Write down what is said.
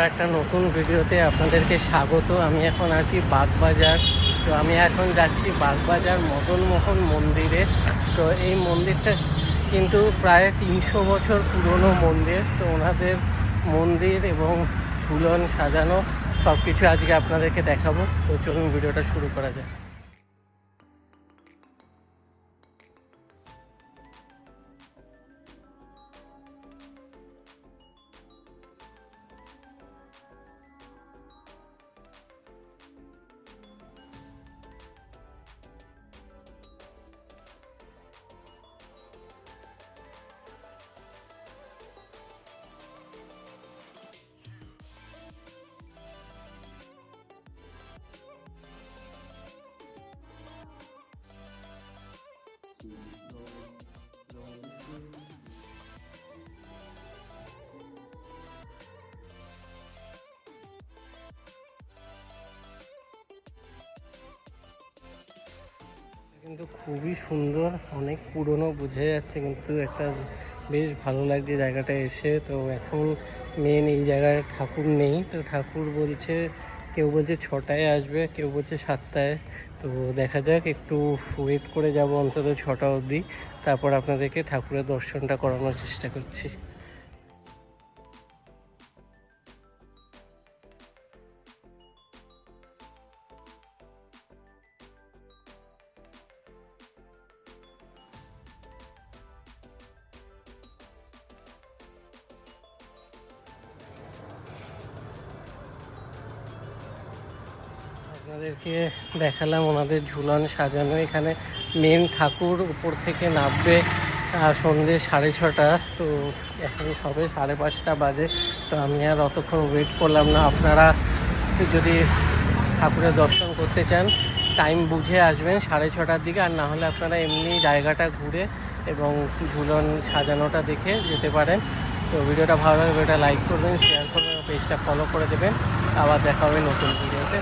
একটা নতুন ভিডিওতে আপনাদেরকে স্বাগত। আমি এখন আছি বাগবাজার। তো আমি এখন যাচ্ছি বাগবাজার মদনমোহন মন্দিরে। তো এই মন্দিরটা কিন্তু প্রায় 300 বছর পুরনো মন্দির। তো ওনাদের মন্দির এবং ঝুলন সাজানো সব কিছু আজকে আপনাদেরকে দেখাবো। তো চলুন ভিডিওটা শুরু করা যায়। কিন্তু খুবই সুন্দর, অনেক পুরনো বোঝা যাচ্ছে, কিন্তু একটা বেশ ভালো লাগছে জায়গাটা এসে। তো এখন মেন এই জায়গায় ঠাকুর নেই। তো ঠাকুর বলছে, কেউ বলছে 6টায় আসবে, কেউ বলছে 7টায়। তো দেখা যাক, একটু ওয়েট করে যাব অন্তত 6টা অবধি, তারপর আপনাদেরকে ঠাকুরের দর্শনটা করানোর চেষ্টা করছি। আপনাদেরকে দেখালাম ওনাদের ঝুলন সাজানো। এখানে মেন ঠাকুর উপর থেকে নামবে সন্ধ্যে 6:30। তো এখন সবে 5:30 বাজে। তো আমি আর অতক্ষণ ওয়েট করলাম না। আপনারা যদি ঠাকুরের দর্শন করতে চান, টাইম বুঝে আসবেন 6:30টার দিকে। আর না হলে আপনারা এমনি জায়গাটা ঘুরে এবং ঝুলন সাজানোটা দেখে যেতে পারেন। তো ভিডিওটা ভালো লাগলে ভিডিওটা লাইক করবেন, শেয়ার করবেন, পেজটা ফলো করে দেবেন। আবার দেখা হবে নতুন ভিডিওতে।